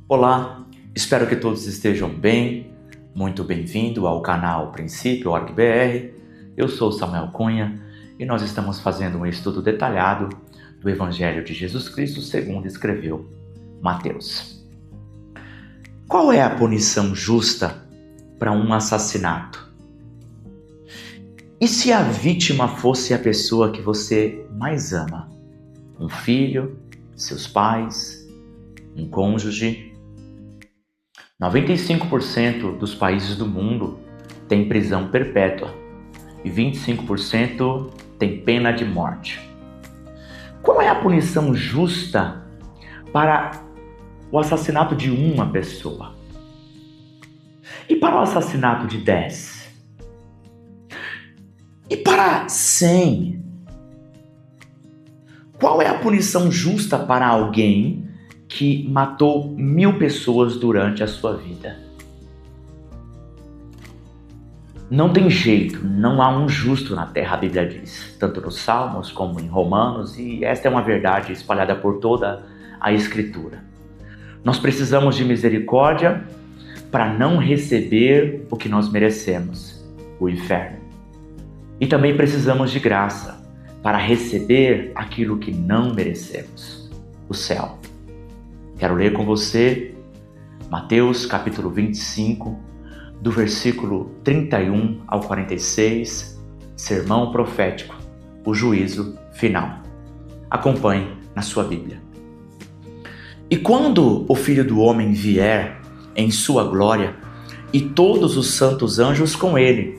Olá, espero que todos estejam bem. Muito bem-vindo ao canal Princípio.org.br. Eu sou Samuel Cunha e nós estamos fazendo um estudo detalhado do Evangelho de Jesus Cristo segundo escreveu Mateus. Qual é a punição justa para um assassinato? E se a vítima fosse a pessoa que você mais ama? Um filho, seus pais, um cônjuge? 95% dos países do mundo tem prisão perpétua e 25% tem pena de morte. Qual é a punição justa para o assassinato de uma pessoa? E para o assassinato de 10? E para 100? Qual é a punição justa para alguém que matou 1000 pessoas durante a sua vida? Não tem jeito, não há um justo na terra, a Bíblia diz, tanto nos Salmos como em Romanos, e esta é uma verdade espalhada por toda a Escritura. Nós precisamos de misericórdia para não receber o que nós merecemos, o inferno. E também precisamos de graça para receber aquilo que não merecemos, o céu. Quero ler com você Mateus capítulo 25, do versículo 31 ao 46, sermão profético, o juízo final. Acompanhe na sua Bíblia. E quando o Filho do Homem vier em sua glória, e todos os santos anjos com ele,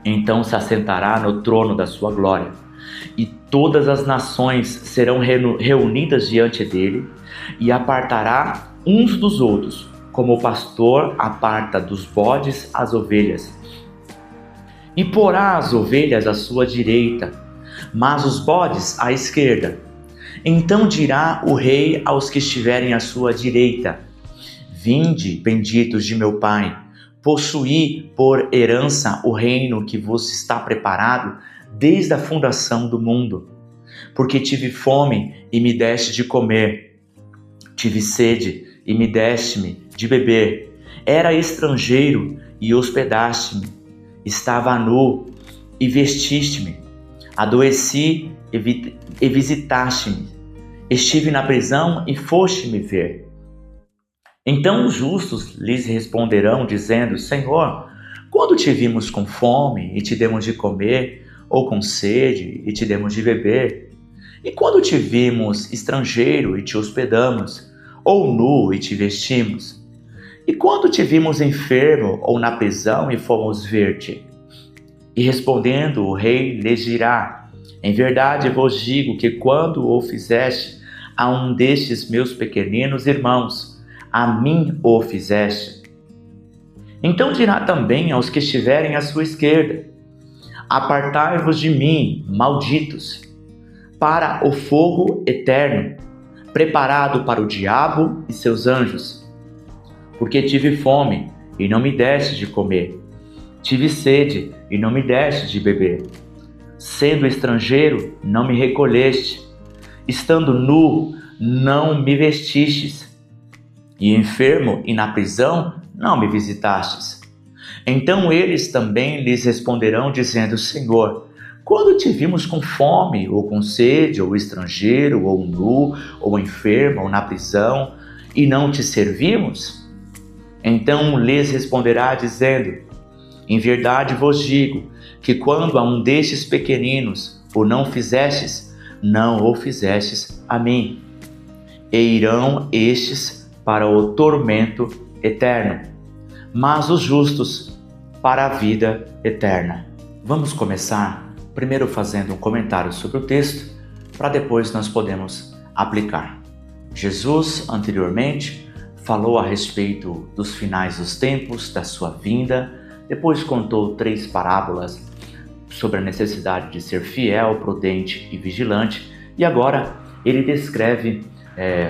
então se assentará no trono da sua glória, e todas as nações serão reunidas diante dele, e apartará uns dos outros, como o pastor aparta dos bodes as ovelhas. E porá as ovelhas à sua direita, mas os bodes à esquerda. Então dirá o rei aos que estiverem à sua direita: Vinde, benditos de meu Pai, possuí por herança o reino que vos está preparado desde a fundação do mundo. Porque tive fome e me deste de comer, tive sede e me deste-me de beber, era estrangeiro e hospedaste-me, estava nu e vestiste-me, adoeci e visitaste-me, estive na prisão e foste-me ver. Então os justos lhes responderão, dizendo: Senhor, quando te vimos com fome e te demos de comer, ou com sede e te demos de beber? E quando te vimos estrangeiro e te hospedamos, ou nu e te vestimos? E quando te vimos enfermo ou na prisão e fomos ver-te? E respondendo o rei lhes dirá: Em verdade vos digo que quando o fizeste a um destes meus pequeninos irmãos, a mim o fizeste. Então dirá também aos que estiverem à sua esquerda: Apartai-vos de mim, malditos, para o fogo eterno, preparado para o diabo e seus anjos. Porque tive fome e não me deste de comer, tive sede e não me deste de beber, sendo estrangeiro não me recolheste, estando nu não me vestistes, e enfermo e na prisão não me visitastes. Então eles também lhes responderão, dizendo: Senhor, quando te vimos com fome, ou com sede, ou estrangeiro, ou nu, ou enfermo, ou na prisão, e não te servimos? Então lhes responderá, dizendo: Em verdade vos digo, que quando a um destes pequeninos o não fizestes, não o fizestes a mim. E irão estes para o tormento eterno, mas os justos para a vida eterna. Vamos começar primeiro fazendo um comentário sobre o texto, para depois nós podemos aplicar. Jesus, anteriormente, falou a respeito dos finais dos tempos, da sua vinda, depois contou 3 parábolas sobre a necessidade de ser fiel, prudente e vigilante, e agora ele descreve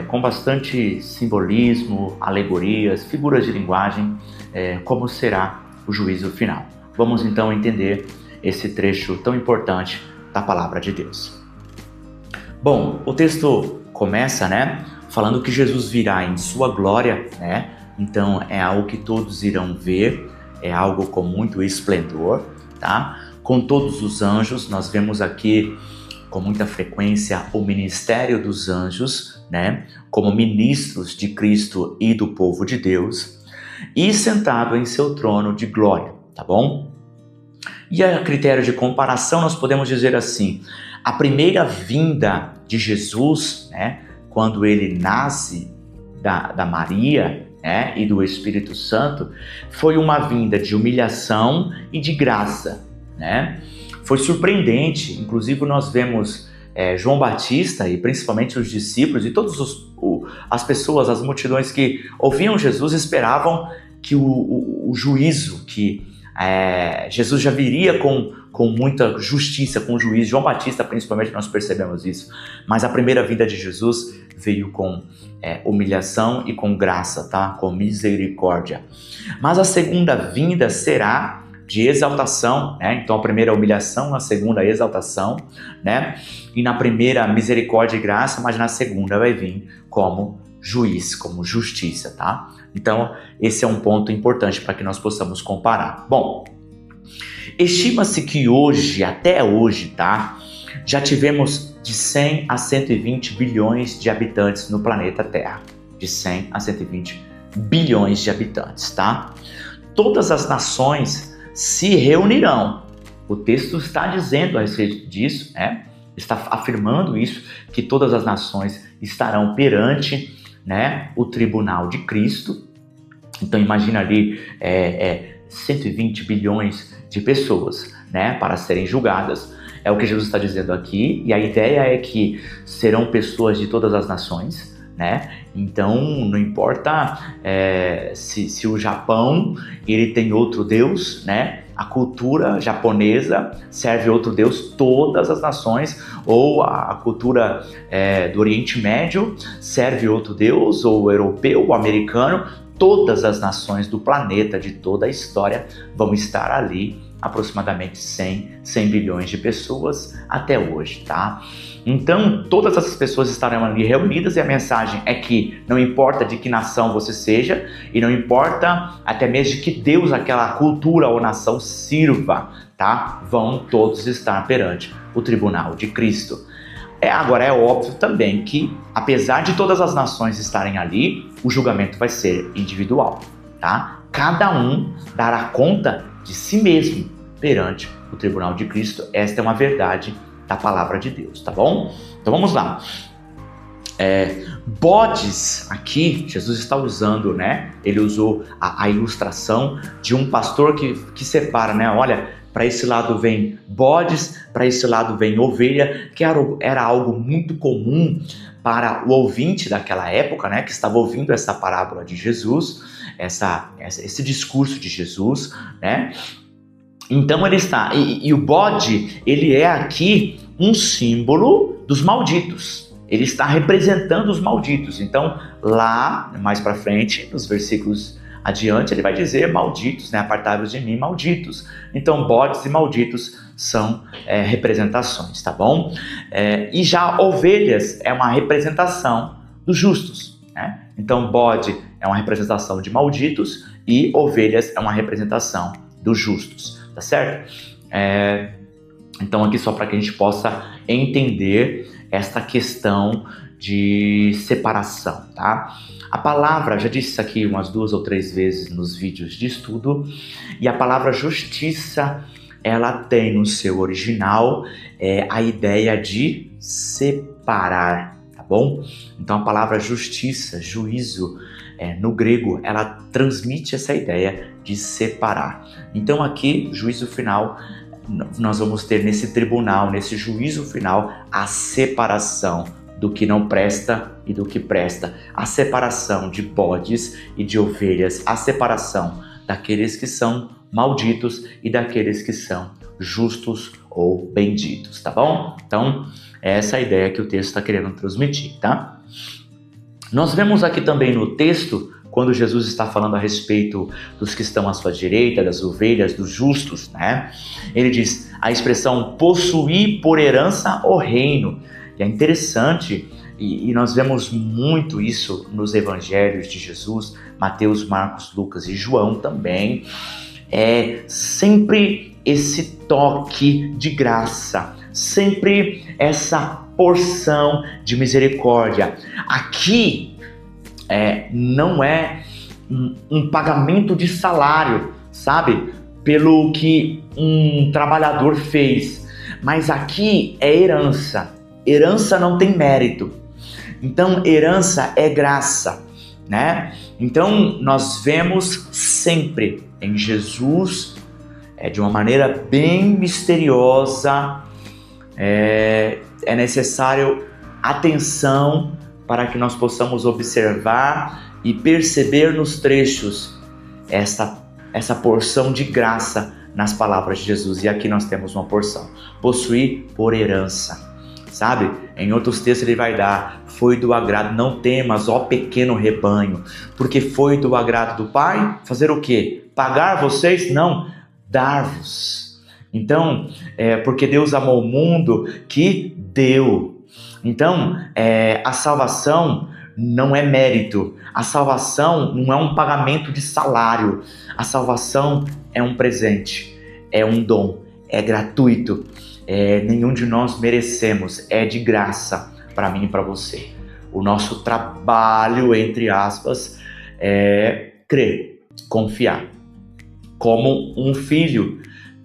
com bastante simbolismo, alegorias, figuras de linguagem, como será o juízo final. Vamos então entender esse trecho tão importante da palavra de Deus. Bom, o texto começa, falando que Jesus virá em sua glória, né? Então é algo que todos irão ver, é algo com muito esplendor, tá? Com todos os anjos, nós vemos aqui com muita frequência o ministério dos anjos, né? Como ministros de Cristo e do povo de Deus, e sentado em seu trono de glória, tá bom? E a critério de comparação, nós podemos dizer assim, a primeira vinda de Jesus, né? Quando ele nasce da Maria, né, e do Espírito Santo, foi uma vinda de humilhação e de graça, né? Foi surpreendente, inclusive nós vemos João Batista e principalmente os discípulos e todas as pessoas, as multidões que ouviam Jesus esperavam que o juízo, que Jesus já viria com muita justiça, com juízo. João Batista principalmente nós percebemos isso, mas a primeira vinda de Jesus veio com humilhação e com graça, tá? Com misericórdia. Mas a segunda vinda será de exaltação, né? Então a primeira humilhação, a segunda exaltação, né? E na primeira misericórdia e graça, mas na segunda vai vir como juiz, como justiça, tá? Então esse é um ponto importante para que nós possamos comparar. Bom, estima-se que hoje, até hoje, tá? Já tivemos de 100 a 120 bilhões de habitantes no planeta Terra. De 100 a 120 bilhões de habitantes, tá? Todas as nações se reunirão. O texto está dizendo a respeito disso, né? Está afirmando isso, que todas as nações estarão perante, né, o tribunal de Cristo. Então imagina ali 120 bilhões de pessoas, né, para serem julgadas. É o que Jesus está dizendo aqui, e a ideia é que serão pessoas de todas as nações, né? Então não importa se o Japão ele tem outro Deus, né? A cultura japonesa serve outro Deus, todas as nações, ou a cultura do Oriente Médio serve outro Deus, ou o europeu, o americano, todas as nações do planeta, de toda a história, vão estar ali, aproximadamente 100 bilhões de pessoas até hoje, tá? Então, todas essas pessoas estarão ali reunidas e a mensagem é que não importa de que nação você seja e não importa até mesmo de que Deus aquela cultura ou nação sirva, tá? Vão todos estar perante o tribunal de Cristo. Agora é óbvio também que, apesar de todas as nações estarem ali, o julgamento vai ser individual, tá? Cada um dará conta de si mesmo perante o tribunal de Cristo. Esta é uma verdade da palavra de Deus, tá bom? Então vamos lá. Bodes, aqui Jesus está usando, né? Ele usou a ilustração de um pastor que separa, né? Olha, para esse lado vem bodes, para esse lado vem ovelha, que era algo muito comum para o ouvinte daquela época, né? Que estava ouvindo essa parábola de Jesus, esse discurso de Jesus, né? Então ele está, e o bode, ele é aqui um símbolo dos malditos. Ele está representando os malditos. Então lá, mais para frente, nos versículos adiante, ele vai dizer malditos, né? Apartai-vos de mim, malditos. Então bodes e malditos são representações, tá bom? E já ovelhas é uma representação dos justos, né? Então bode é uma representação de malditos e ovelhas é uma representação dos justos. Tá certo? Então aqui só para que a gente possa entender esta questão de separação, tá? A palavra, já disse isso aqui umas 2 ou 3 vezes nos vídeos de estudo, e a palavra justiça, ela tem no seu original a ideia de separar, tá bom? Então a palavra justiça, juízo, no grego, ela transmite essa ideia de separar. Então aqui, juízo final, nós vamos ter nesse tribunal, nesse juízo final, a separação do que não presta e do que presta, a separação de bodes e de ovelhas, a separação daqueles que são malditos e daqueles que são justos ou benditos, tá bom? Então, essa é a ideia que o texto está querendo transmitir, tá? Nós vemos aqui também no texto, quando Jesus está falando a respeito dos que estão à sua direita, das ovelhas, dos justos, né? Ele diz a expressão possuir por herança o reino. E é interessante e nós vemos muito isso nos evangelhos de Jesus, Mateus, Marcos, Lucas e João também, é sempre esse toque de graça, sempre essa porção de misericórdia. Aqui não é um pagamento de salário, sabe? Pelo que um trabalhador fez, mas aqui é herança. Herança não tem mérito, então herança é graça, né? Então nós vemos sempre em Jesus, de uma maneira bem misteriosa, é necessário atenção para que nós possamos observar e perceber nos trechos essa porção de graça nas palavras de Jesus. E aqui nós temos uma porção: possuir por herança. Sabe? Em outros textos ele vai dar: foi do agrado, não temas, ó pequeno rebanho, porque foi do agrado do Pai fazer o quê? Pagar vocês? Não, dar-vos. Então, porque Deus amou o mundo que deu. Então, a salvação não é mérito, a salvação não é um pagamento de salário, a salvação é um presente, é um dom, é gratuito. Nenhum de nós merecemos, é de graça para mim e para você. O nosso trabalho, entre aspas, é crer, confiar. Como um filho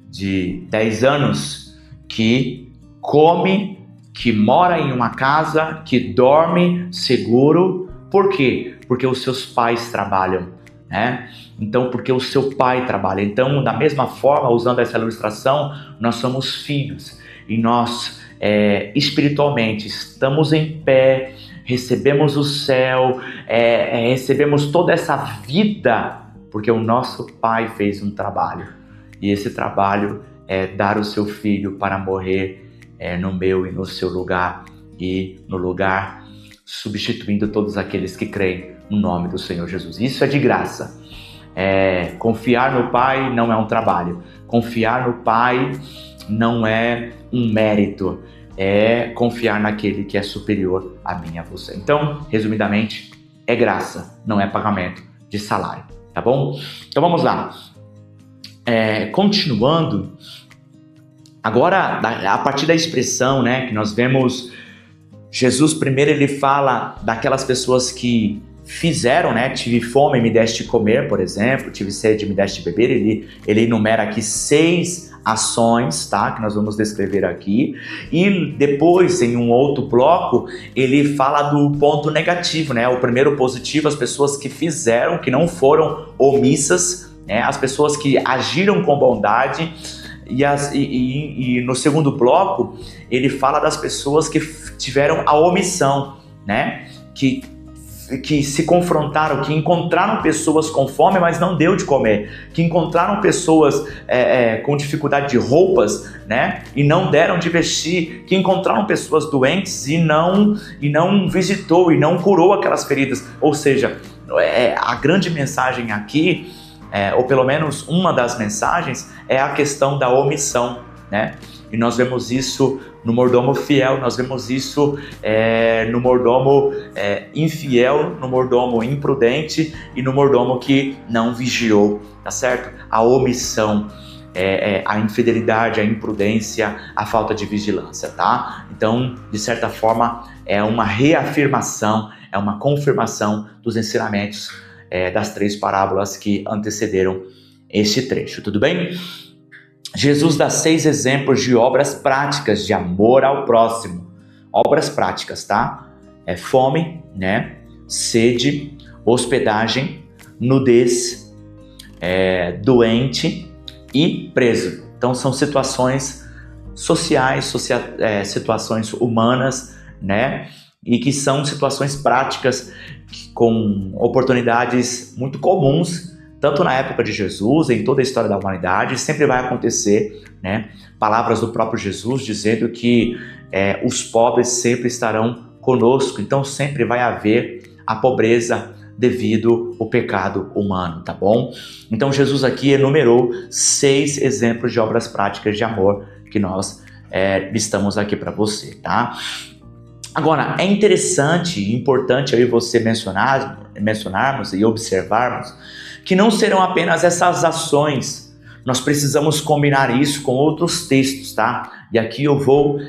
de 10 anos que come, que mora em uma casa, que dorme seguro. Por quê? Porque os seus pais trabalham, né? Então, porque o seu pai trabalha. Então, da mesma forma, usando essa ilustração, nós somos filhos e nós espiritualmente estamos em pé, recebemos o céu, recebemos toda essa vida, porque o nosso pai fez um trabalho, e esse trabalho é dar o seu filho para morrer no meu e no seu lugar, e no lugar substituindo todos aqueles que creem no nome do Senhor Jesus. Isso é de graça. Confiar no Pai não é um trabalho. Confiar no Pai não é um mérito. É confiar naquele que é superior a mim e a você. Então, resumidamente, é graça, não é pagamento de salário, tá bom? Então vamos lá. Continuando, agora a partir da expressão, né, que nós vemos, Jesus primeiro ele fala daquelas pessoas que fizeram, né? Tive fome, me deste comer, por exemplo. Tive sede, me deste beber. Ele enumera aqui 6 ações, tá? Que nós vamos descrever aqui. E depois, em um outro bloco, ele fala do ponto negativo, né? O primeiro positivo, as pessoas que fizeram, que não foram omissas, né? As pessoas que agiram com bondade. E no segundo bloco, ele fala das pessoas que tiveram a omissão, né? Que se confrontaram, que encontraram pessoas com fome, mas não deu de comer, que encontraram pessoas com dificuldade de roupas, né, e não deram de vestir, que encontraram pessoas doentes e não visitou e não curou aquelas feridas. Ou seja, a grande mensagem aqui, ou pelo menos uma das mensagens, é a questão da omissão, né? E nós vemos isso no mordomo fiel, nós vemos isso no mordomo infiel, no mordomo imprudente e no mordomo que não vigiou, tá certo? A omissão, a infidelidade, a imprudência, a falta de vigilância, tá? Então, de certa forma, é uma reafirmação, é uma confirmação dos ensinamentos das 3 parábolas que antecederam este trecho, tudo bem? Jesus dá 6 exemplos de obras práticas de amor ao próximo. Obras práticas, tá? Fome, né? Sede, hospedagem, nudez, doente e preso. Então são situações sociais, situações humanas, né? E que são situações práticas com oportunidades muito comuns, tanto na época de Jesus, em toda a história da humanidade, sempre vai acontecer, né? Palavras do próprio Jesus dizendo que os pobres sempre estarão conosco, então sempre vai haver a pobreza devido ao pecado humano, tá bom? Então Jesus aqui enumerou 6 exemplos de obras práticas de amor que nós listamos aqui para você, tá? Agora, é interessante e importante eu e você mencionarmos e observarmos que não serão apenas essas ações. Nós precisamos combinar isso com outros textos, tá? E aqui eu vou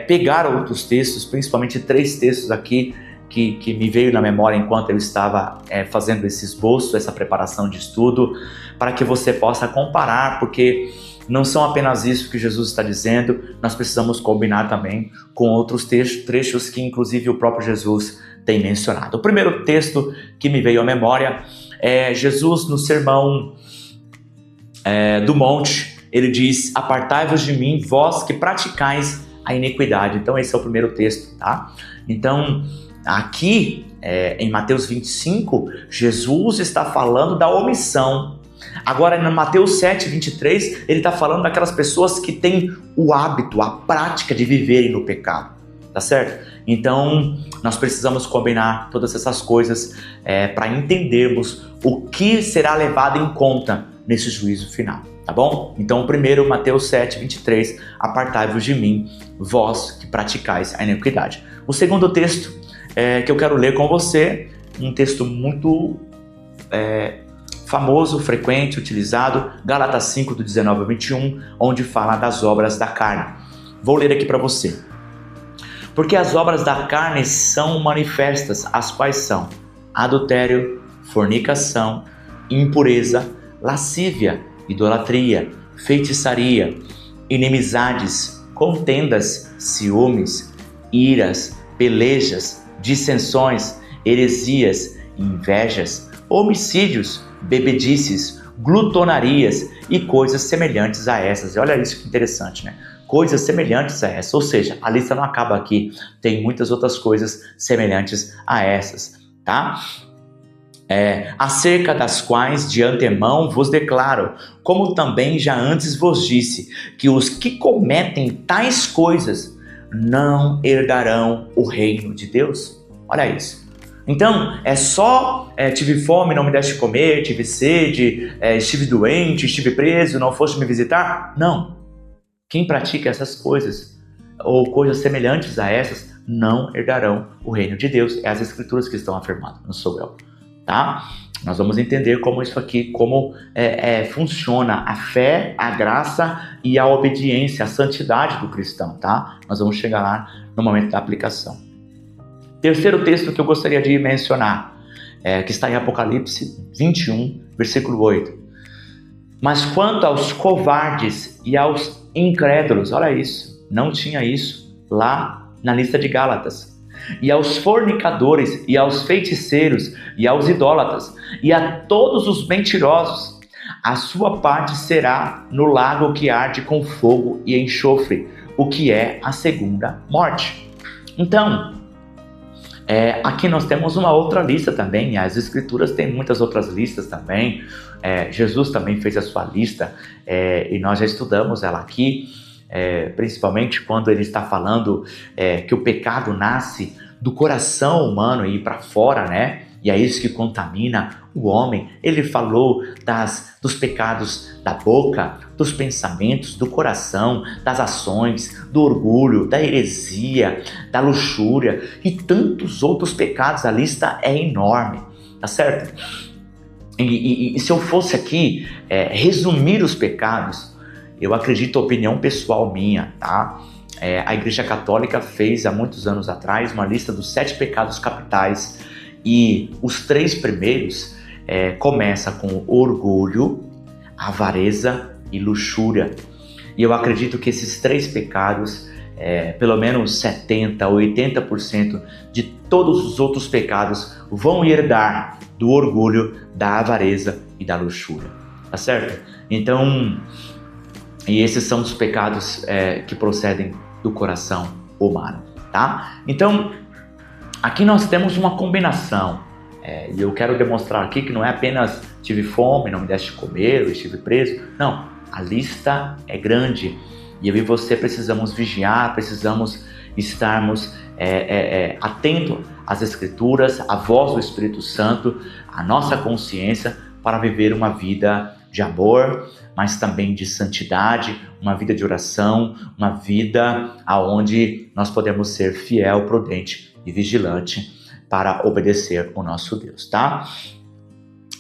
pegar outros textos, principalmente 3 textos aqui que me veio na memória enquanto eu estava fazendo esse esboço, essa preparação de estudo, para que você possa comparar, porque não são apenas isso que Jesus está dizendo, nós precisamos combinar também com outros trechos que inclusive o próprio Jesus tem mencionado. O primeiro texto que me veio à memória é Jesus no Sermão do Monte. Ele diz: apartai-vos de mim, vós que praticais a iniquidade. Então esse é o primeiro texto, tá? Então aqui em Mateus 25, Jesus está falando da omissão. Agora, em Mateus 7, 23, ele está falando daquelas pessoas que têm o hábito, a prática de viverem no pecado, tá certo? Então, nós precisamos combinar todas essas coisas para entendermos o que será levado em conta nesse juízo final, tá bom? Então, o primeiro, Mateus 7, 23, apartai-vos de mim, vós que praticais a iniquidade. O segundo texto que eu quero ler com você, um texto muito famoso, frequente, utilizado, Gálatas 5, do 19 ao 21, onde fala das obras da carne. Vou ler aqui para você. Porque as obras da carne são manifestas, as quais são adultério, fornicação, impureza, lascívia, idolatria, feitiçaria, inimizades, contendas, ciúmes, iras, pelejas, dissensões, heresias, invejas, homicídios, bebedices, glutonarias e coisas semelhantes a essas. E olha isso que interessante, né? Coisas semelhantes a essas, ou seja, a lista não acaba aqui, tem muitas outras coisas semelhantes a essas, tá? Acerca das quais de antemão vos declaro, como também já antes vos disse, que os que cometem tais coisas não herdarão o reino de Deus. Olha isso. Então, tive fome, não me deste comer, tive sede, estive doente, estive preso, não foste me visitar? Não. Quem pratica essas coisas, ou coisas semelhantes a essas, não herdarão o reino de Deus. É as escrituras que estão afirmando, não sou eu, tá? Nós vamos entender como isso aqui, como funciona a fé, a graça e a obediência, a santidade do cristão, tá? Nós vamos chegar lá no momento da aplicação. Terceiro texto que eu gostaria de mencionar, que está em Apocalipse 21, versículo 8. Mas quanto aos covardes e aos incrédulos, olha isso, não tinha isso lá na lista de Gálatas. E aos fornicadores, e aos feiticeiros, e aos idólatras, e a todos os mentirosos, a sua parte será no lago que arde com fogo e enxofre, o que é a segunda morte. Então, aqui nós temos uma outra lista também, as escrituras têm muitas outras listas também, Jesus também fez a sua lista, e nós já estudamos ela aqui, principalmente quando ele está falando que o pecado nasce do coração humano e ir para fora, né? E é isso que contamina o homem. Ele falou dos pecados da boca, dos pensamentos, do coração, das ações, do orgulho, da heresia, da luxúria e tantos outros pecados. A lista é enorme, tá certo? E se eu fosse aqui resumir os pecados, eu acredito, a opinião pessoal minha, tá? A Igreja Católica fez há muitos anos atrás uma lista dos 7 pecados capitais. E os 3 primeiros começa com orgulho, avareza e luxúria. E eu acredito que esses 3 pecados, pelo menos 70%, 80% de todos os outros pecados vão herdar do orgulho, da avareza e da luxúria. Tá certo? Então, e esses são os pecados que procedem do coração humano, tá? Então, aqui nós temos uma combinação, e eu quero demonstrar aqui que não é apenas tive fome, não me deste comer, eu estive preso. Não, a lista é grande e eu e você precisamos vigiar, precisamos estarmos atentos às Escrituras, à voz do Espírito Santo, à nossa consciência para viver uma vida de amor, mas também de santidade, uma vida de oração, uma vida onde nós podemos ser fiel, prudente e vigilante para obedecer o nosso Deus, tá?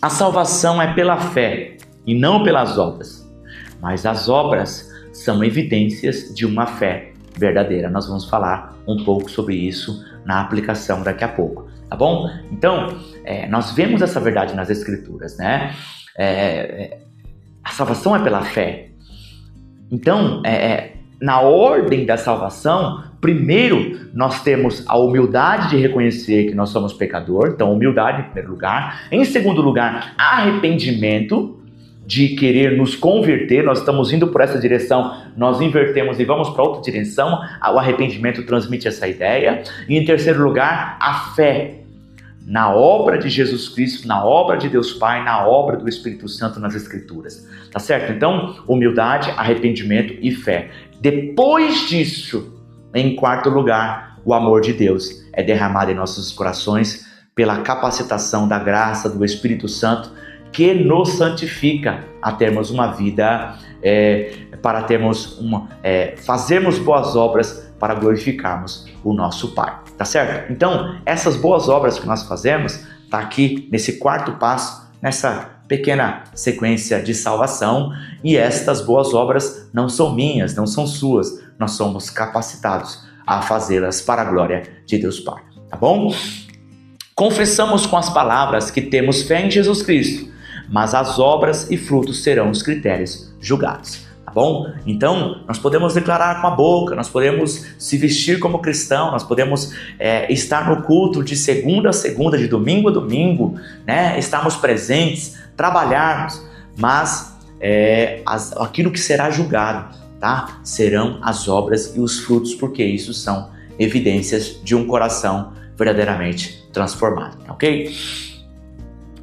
A salvação é pela fé e não pelas obras, mas as obras são evidências de uma fé verdadeira. Nós vamos falar um pouco sobre isso na aplicação daqui a pouco, tá bom? Então, nós vemos essa verdade nas Escrituras, né? A salvação é pela fé. Então, na ordem da salvação, primeiro nós temos a humildade de reconhecer que nós somos pecador, então humildade em primeiro lugar. Em segundo lugar, arrependimento de querer nos converter, nós estamos indo por essa direção, nós invertemos e vamos para outra direção, o arrependimento transmite essa ideia. E em terceiro lugar, a fé na obra de Jesus Cristo, na obra de Deus Pai, na obra do Espírito Santo nas Escrituras, tá certo? Então, humildade, arrependimento e fé. Depois disso, em quarto lugar, o amor de Deus é derramado em nossos corações pela capacitação da graça do Espírito Santo, que nos santifica a termos uma vida, para termos fazermos boas obras para glorificarmos o nosso Pai, tá certo? Então, essas boas obras que nós fazemos, tá aqui nesse quarto passo, nessa pequena sequência de salvação, e estas boas obras não são minhas, não são suas, nós somos capacitados a fazê-las para a glória de Deus Pai, tá bom? Confessamos com as palavras que temos fé em Jesus Cristo, mas as obras e frutos serão os critérios julgados, tá bom? Então, nós podemos declarar com a boca, nós podemos se vestir como cristão, nós podemos estar no culto de segunda a segunda, de domingo a domingo, né? Estarmos presentes, trabalharmos, mas aquilo que será julgado, tá? Serão as obras e os frutos, porque isso são evidências de um coração verdadeiramente transformado, ok?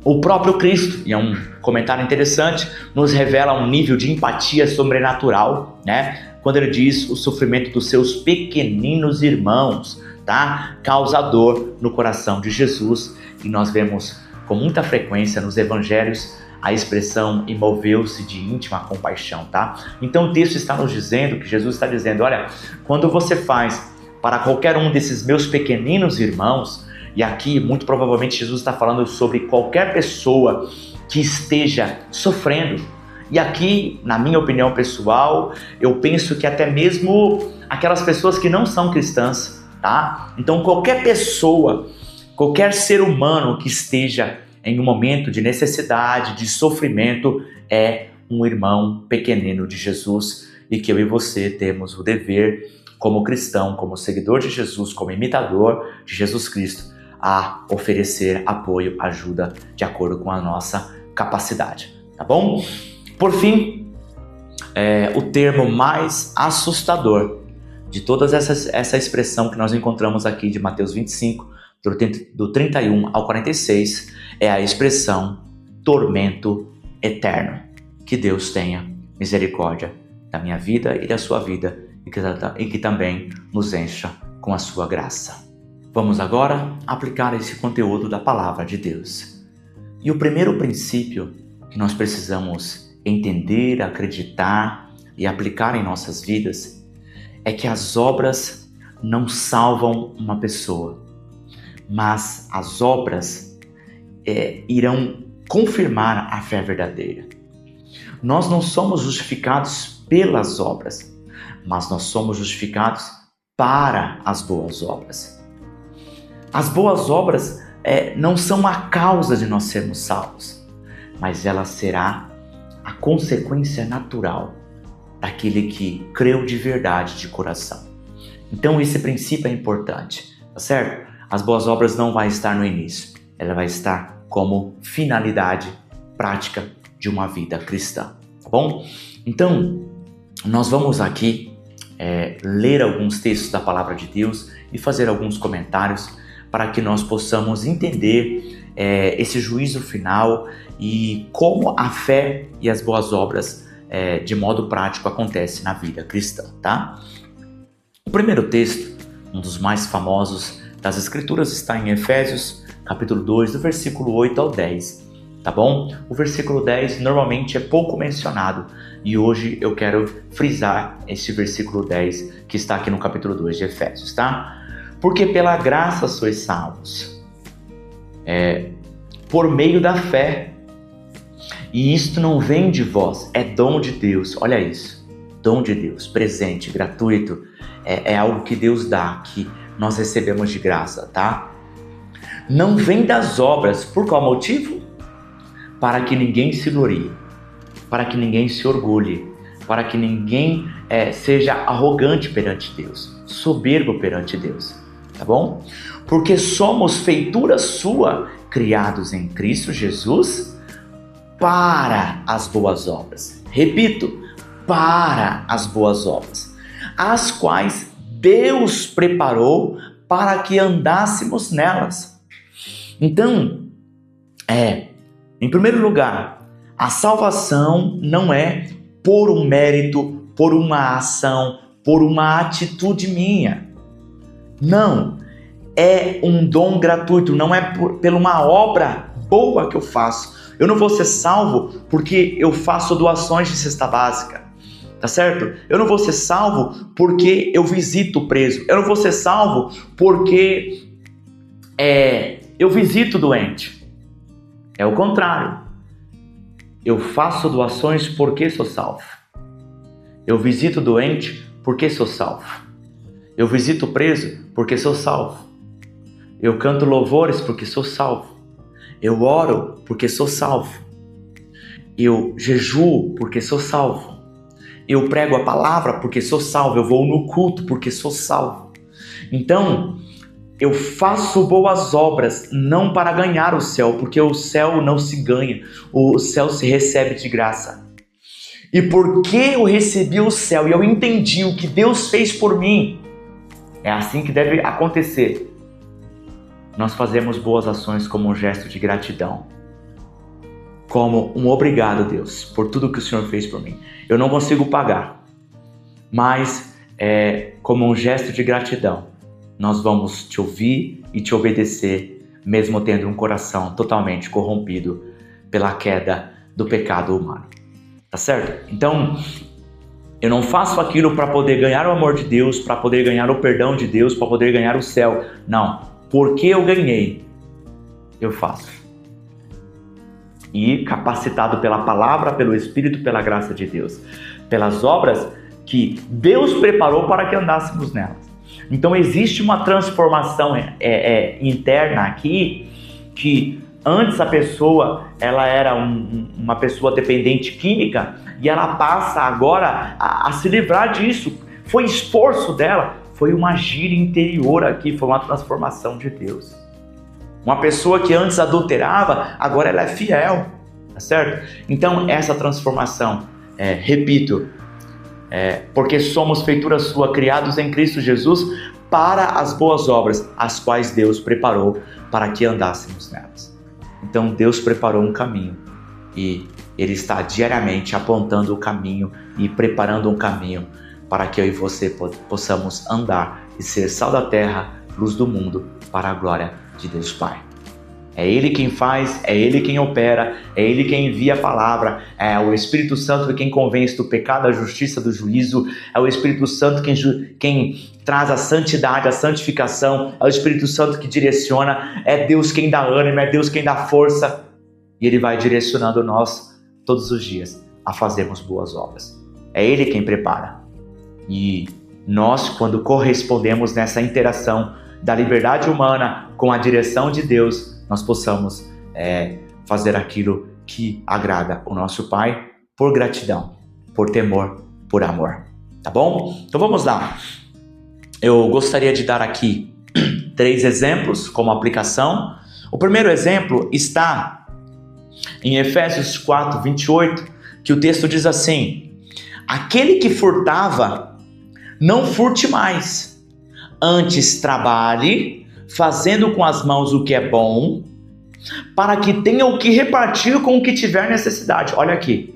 O próprio Cristo, e é um comentário interessante, nos revela um nível de empatia sobrenatural, né? Quando ele diz o sofrimento dos seus pequeninos irmãos, tá? Causa dor no coração de Jesus, e nós vemos com muita frequência nos evangelhos a expressão "e moveu-se de íntima compaixão", tá? Então o texto está nos dizendo, que Jesus está dizendo, olha, quando você faz para qualquer um desses meus pequeninos irmãos, e aqui, muito provavelmente, Jesus está falando sobre qualquer pessoa que esteja sofrendo. E aqui, na minha opinião pessoal, eu penso que até mesmo aquelas pessoas que não são cristãs, tá? Então, qualquer pessoa, qualquer ser humano que esteja em um momento de necessidade, de sofrimento, é um irmão pequenino de Jesus, e que eu e você temos o dever, como cristão, como seguidor de Jesus, como imitador de Jesus Cristo, a oferecer apoio, ajuda, de acordo com a nossa capacidade, tá bom? Por fim, o termo mais assustador de todas essa expressão que nós encontramos aqui de Mateus 25, do 31 ao 46, é a expressão tormento eterno. Que Deus tenha misericórdia da minha vida e da sua vida, e que também nos encha com a sua graça. Vamos agora aplicar esse conteúdo da palavra de Deus. E o primeiro princípio que nós precisamos entender, acreditar e aplicar em nossas vidas é que as obras não salvam uma pessoa, mas as obras irão confirmar a fé verdadeira. Nós não somos justificados pelas obras, mas nós somos justificados para as boas obras. As boas obras não são a causa de nós sermos salvos, mas ela será a consequência natural daquele que creu de verdade, de coração. Então esse princípio é importante, tá certo? As boas obras não vai estar no início, ela vai estar como finalidade prática de uma vida cristã, tá bom? Então, nós vamos aqui ler alguns textos da palavra de Deus e fazer alguns comentários para que nós possamos entender esse juízo final e como a fé e as boas obras de modo prático acontecem na vida cristã, tá? O primeiro texto, um dos mais famosos das Escrituras, está em Efésios, capítulo 2, do versículo 8 ao 10. tá bom? O versículo 10 normalmente é pouco mencionado e hoje eu quero frisar esse versículo 10 que está aqui no capítulo 2 de Efésios, tá? Porque pela graça sois salvos, por meio da fé, e isto não vem de vós, é dom de Deus. Olha isso, dom de Deus, presente, gratuito, é algo que Deus dá, que nós recebemos de graça, tá? Não vem das obras. Por qual motivo? Para que ninguém se glorie, para que ninguém se orgulhe, para que ninguém seja arrogante perante Deus, soberbo perante Deus, tá bom? Porque somos feitura sua, criados em Cristo Jesus, para as boas obras. Repito, para as boas obras, as quais Deus preparou para que andássemos nelas. Então, em primeiro lugar, a salvação não é por um mérito, por uma ação, por uma atitude minha. Não, é um dom gratuito, não é por uma obra boa que eu faço. Eu não vou ser salvo porque eu faço doações de cesta básica, tá certo? Eu não vou ser salvo porque eu visito o preso. Eu não vou ser salvo porque eu visito o doente. É o contrário. Eu faço doações porque sou salvo. Eu visito o doente porque sou salvo. Eu visito o preso porque sou salvo. Eu canto louvores porque sou salvo. Eu oro porque sou salvo. Eu jejuo porque sou salvo. Eu prego a palavra porque sou salvo. Eu vou no culto porque sou salvo. Então, eu faço boas obras não para ganhar o céu, porque o céu não se ganha, o céu se recebe de graça. E porque eu recebi o céu e eu entendi o que Deus fez por mim, é assim que deve acontecer. Nós fazemos boas ações como um gesto de gratidão, como um obrigado, Deus, por tudo que o Senhor fez por mim. Eu não consigo pagar, mas como um gesto de gratidão, nós vamos te ouvir e te obedecer, mesmo tendo um coração totalmente corrompido pela queda do pecado humano. Tá certo? Então, eu não faço aquilo para poder ganhar o amor de Deus, para poder ganhar o perdão de Deus, para poder ganhar o céu. Não. Porque eu ganhei, eu faço. E capacitado pela palavra, pelo Espírito, pela graça de Deus, pelas obras que Deus preparou para que andássemos nelas. Então existe uma transformação interna aqui, que antes a pessoa ela era uma pessoa dependente química e ela passa agora a se livrar disso. Foi esforço dela, foi uma gíria interior aqui, foi uma transformação de Deus. Uma pessoa que antes adulterava, agora ela é fiel, tá certo? Então essa transformação, repito, porque somos feitura sua, criados em Cristo Jesus, para as boas obras, as quais Deus preparou para que andássemos nelas. Então Deus preparou um caminho e Ele está diariamente apontando o caminho e preparando um caminho para que eu e você possamos andar e ser sal da terra, luz do mundo, para a glória de Deus Pai. É Ele quem faz, é Ele quem opera, é Ele quem envia a palavra, é o Espírito Santo quem convence do pecado, da justiça, do juízo, é o Espírito Santo quem traz a santidade, a santificação, é o Espírito Santo que direciona, é Deus quem dá ânimo, é Deus quem dá força, e Ele vai direcionando nós todos os dias a fazermos boas obras. É Ele quem prepara. E nós, quando correspondemos nessa interação da liberdade humana com a direção de Deus, nós possamos fazer aquilo que agrada o nosso Pai por gratidão, por temor, por amor. Tá bom? Então vamos lá. Eu gostaria de dar aqui 3 exemplos como aplicação. O primeiro exemplo está em Efésios 4, 28, que o texto diz assim: aquele que furtava, não furte mais, antes trabalhe, fazendo com as mãos o que é bom, para que tenha o que repartir com o que tiver necessidade. Olha aqui,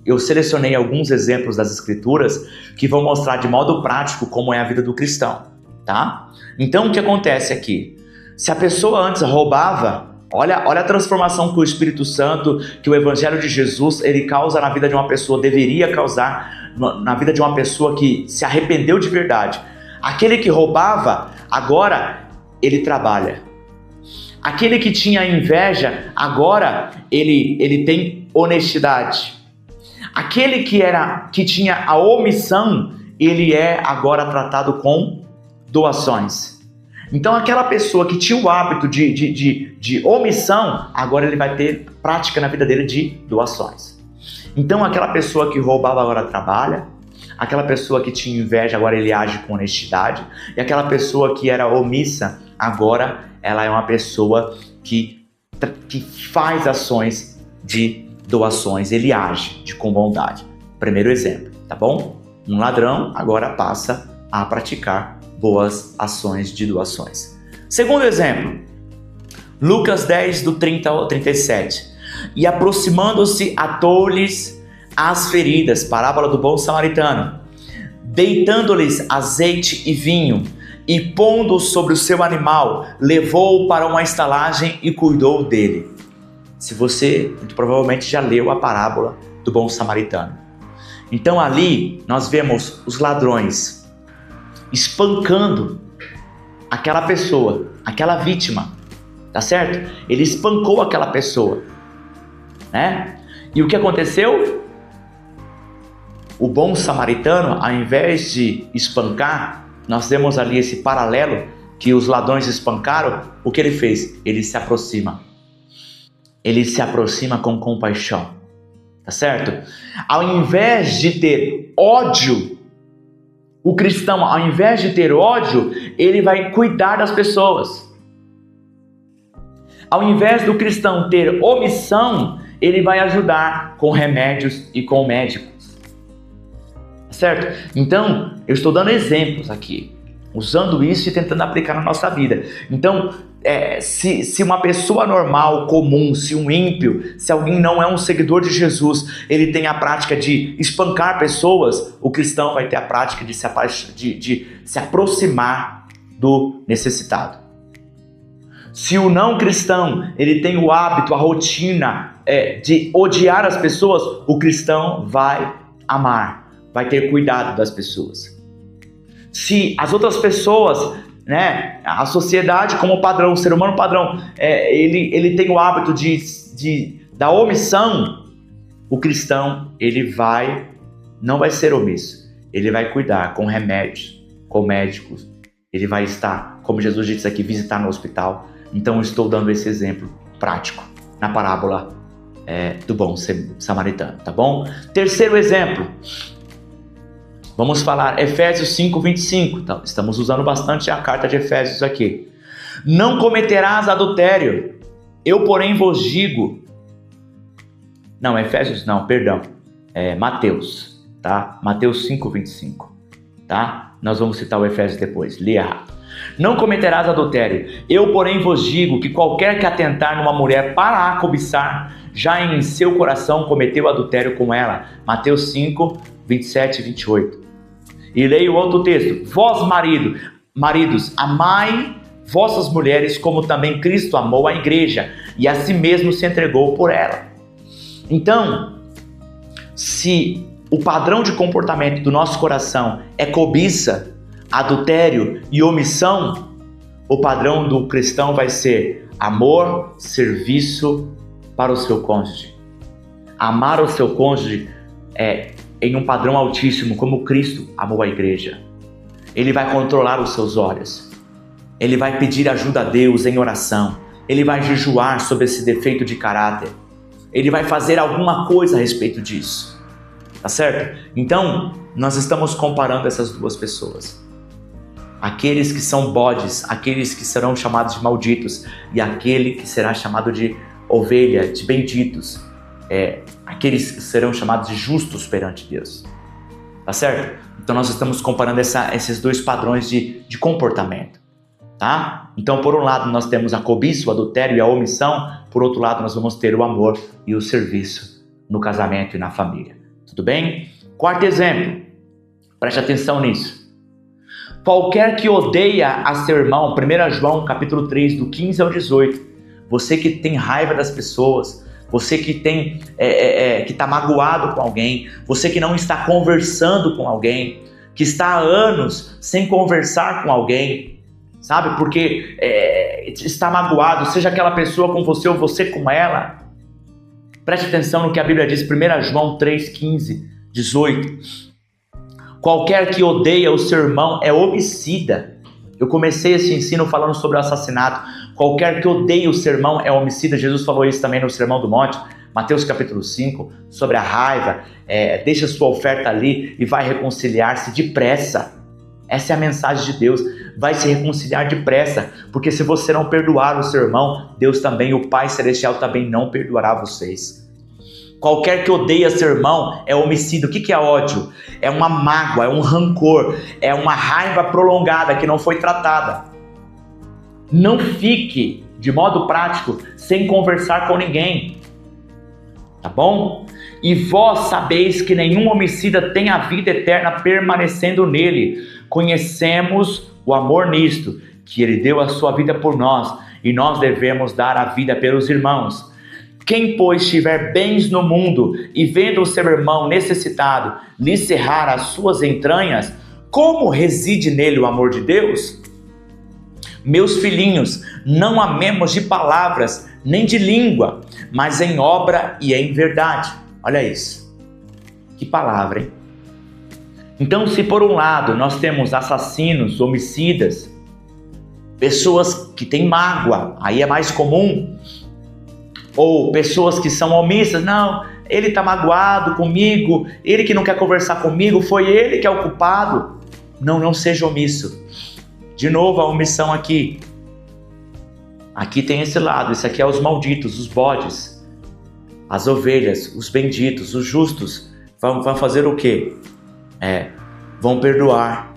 eu selecionei alguns exemplos das Escrituras que vão mostrar de modo prático como é a vida do cristão, tá? Então o que acontece aqui? Se a pessoa antes roubava, Olha a transformação que o Espírito Santo, que o Evangelho de Jesus, ele causa na vida de uma pessoa, deveria causar na vida de uma pessoa que se arrependeu de verdade. Aquele que roubava, agora ele trabalha. Aquele que tinha inveja, agora ele tem honestidade. Aquele que tinha a omissão, ele é agora tratado com doações. Então aquela pessoa que tinha o hábito de omissão, agora ele vai ter prática na vida dele de doações. Então aquela pessoa que roubava agora trabalha, aquela pessoa que tinha inveja agora ele age com honestidade, e aquela pessoa que era omissa, agora ela é uma pessoa que faz ações de doações, ele age com bondade. Primeiro exemplo, tá bom? Um ladrão agora passa a praticar boas ações de doações. Segundo exemplo, Lucas 10, do 30 ao 37. E aproximando-se, atou-lhes as feridas, parábola do bom samaritano, deitando-lhes azeite e vinho, e pondo sobre o seu animal, levou-o para uma estalagem e cuidou dele. Se você, muito provavelmente, já leu a parábola do bom samaritano. Então ali nós vemos os ladrões espancando aquela pessoa, aquela vítima, tá certo? Ele espancou aquela pessoa, né? E o que aconteceu? O bom samaritano, ao invés de espancar, nós temos ali esse paralelo que os ladrões espancaram. O que ele fez? Ele se aproxima. Ele se aproxima com compaixão, tá certo? Ao invés de ter ódio, o cristão, ao invés de ter ódio, ele vai cuidar das pessoas. Ao invés do cristão ter omissão, ele vai ajudar com remédios e com médicos. Certo? Então, eu estou dando exemplos aqui, usando isso e tentando aplicar na nossa vida. Então, se uma pessoa normal, comum, se um ímpio, se alguém não é um seguidor de Jesus, ele tem a prática de espancar pessoas, o cristão vai ter a prática de se aproximar do necessitado. Se o não cristão, ele tem o hábito, a rotina de odiar as pessoas, o cristão vai amar, vai ter cuidado das pessoas. Se as outras pessoas, né, a sociedade como padrão, o ser humano padrão, ele tem o hábito da omissão, o cristão, ele não vai ser omisso, ele vai cuidar com remédios, com médicos, ele vai estar, como Jesus disse aqui, visitar no hospital. Então eu estou dando esse exemplo prático na parábola do bom samaritano, tá bom? Terceiro exemplo, vamos falar Efésios 5, 25. Então, estamos usando bastante a carta de Efésios aqui. Não cometerás adultério. Eu, porém, vos digo... Não, Efésios não, perdão. Mateus, tá? Mateus 5, 25. Tá? Nós vamos citar o Efésios depois. Li errado. Não cometerás adultério. Eu, porém, vos digo que qualquer que atentar numa mulher para a cobiçar, já em seu coração cometeu adultério com ela. Mateus 5, 27 e 28. E leio outro texto. Vós, maridos, amai vossas mulheres como também Cristo amou a igreja e a si mesmo se entregou por ela. Então, se o padrão de comportamento do nosso coração é cobiça, adultério e omissão, o padrão do cristão vai ser amor, serviço para o seu cônjuge. Amar o seu cônjuge em um padrão altíssimo, como Cristo amou a igreja. Ele vai controlar os seus olhos. Ele vai pedir ajuda a Deus em oração. Ele vai jejuar sobre esse defeito de caráter. Ele vai fazer alguma coisa a respeito disso. Tá certo? Então, nós estamos comparando essas duas pessoas. Aqueles que são bodes, aqueles que serão chamados de malditos, e aquele que será chamado de ovelha, de benditos. Aqueles que serão chamados de justos perante Deus. Tá certo? Então nós estamos comparando esses dois padrões de comportamento. Tá? Então, por um lado, nós temos a cobiça, o adultério e a omissão. Por outro lado, nós vamos ter o amor e o serviço no casamento e na família. Tudo bem? Quarto exemplo. Preste atenção nisso. Qualquer que odeia a seu irmão, 1 João capítulo 3, do 15 ao 18, você que tem raiva das pessoas, você que tem que está magoado com alguém, você que não está conversando com alguém, que está há anos sem conversar com alguém, sabe? Porque está magoado, seja aquela pessoa com você ou você com ela. Preste atenção no que a Bíblia diz, 1 João 3, 15, 18. Qualquer que odeia o seu irmão é homicida. Eu comecei esse ensino falando sobre o assassinato. Qualquer que odeia o seu irmão é homicida. Jesus falou isso também no Sermão do Monte, Mateus capítulo 5, sobre a raiva. Deixa sua oferta ali e vai reconciliar-se depressa. Essa é a mensagem de Deus. Vai se reconciliar depressa, porque se você não perdoar o seu irmão, Deus também, o Pai Celestial também não perdoará vocês. Qualquer que odeia seu irmão é homicida. O que é ódio? É uma mágoa, é um rancor, é uma raiva prolongada que não foi tratada. Não fique, de modo prático, sem conversar com ninguém. Tá bom? E vós sabeis que nenhum homicida tem a vida eterna permanecendo nele. Conhecemos o amor nisto, que ele deu a sua vida por nós, e nós devemos dar a vida pelos irmãos. Quem, pois, tiver bens no mundo e vendo o seu irmão necessitado lhe cerrar as suas entranhas, como reside nele o amor de Deus? Meus filhinhos, não amemos de palavras, nem de língua, mas em obra e em verdade. Olha isso. Que palavra, hein? Então, se por um lado nós temos assassinos, homicidas, pessoas que têm mágoa, aí é mais comum, ou pessoas que são omissas, não, ele está magoado comigo, ele que não quer conversar comigo, foi ele que é o culpado. Não seja omisso. De novo a omissão aqui. Aqui tem esse lado, isso aqui é os malditos, os bodes, as ovelhas, os benditos, os justos. Vão fazer o quê? Vão perdoar,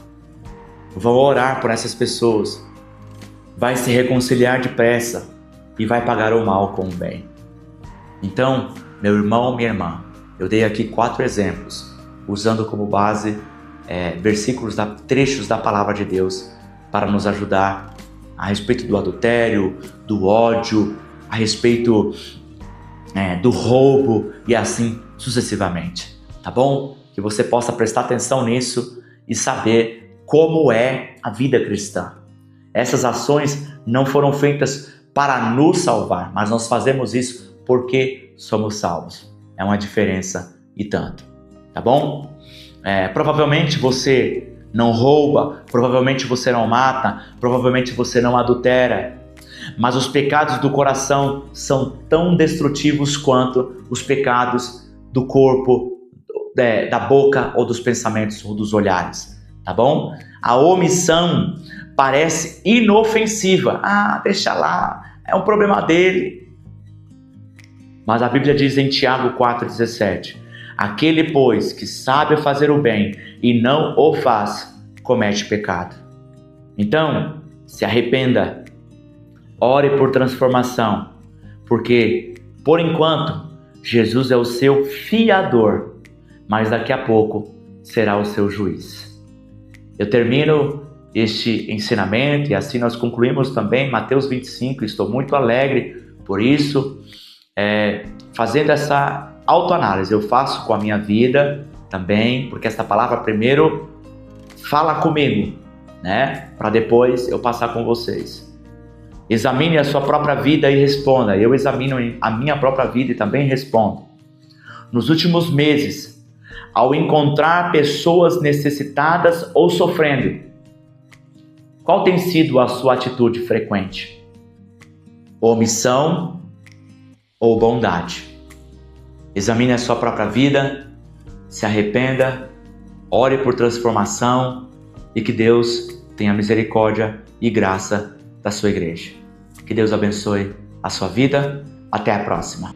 vão orar por essas pessoas, vai se reconciliar depressa e vai pagar o mal com o bem. Então, meu irmão, minha irmã, eu dei aqui 4 exemplos, usando como base versículos, trechos da palavra de Deus, para nos ajudar a respeito do adultério, do ódio, a respeito do roubo e assim sucessivamente, tá bom? Que você possa prestar atenção nisso e saber como é a vida cristã. Essas ações não foram feitas para nos salvar, mas nós fazemos isso porque somos salvos. É uma diferença e tanto, tá bom? Provavelmente você não rouba, provavelmente você não mata, provavelmente você não adultera, mas os pecados do coração são tão destrutivos quanto os pecados do corpo, da boca ou dos pensamentos ou dos olhares, tá bom? A omissão parece inofensiva. Deixa lá, é um problema dele. Mas a Bíblia diz em Tiago 4,17: aquele, pois, que sabe fazer o bem e não o faz, comete pecado. Então, se arrependa, ore por transformação, porque, por enquanto, Jesus é o seu fiador, mas daqui a pouco será o seu juiz. Eu termino este ensinamento e assim nós concluímos também Mateus 25, estou muito alegre por isso, fazendo essa autoanálise. Eu faço com a minha vida também, porque essa palavra primeiro fala comigo, né? Para depois eu passar com vocês. Examine a sua própria vida e responda. Eu examino a minha própria vida e também respondo. Nos últimos meses, ao encontrar pessoas necessitadas ou sofrendo, qual tem sido a sua atitude frequente? Omissão ou bondade? Examine a sua própria vida, se arrependa, ore por transformação e que Deus tenha misericórdia e graça da sua igreja. Que Deus abençoe a sua vida. Até a próxima.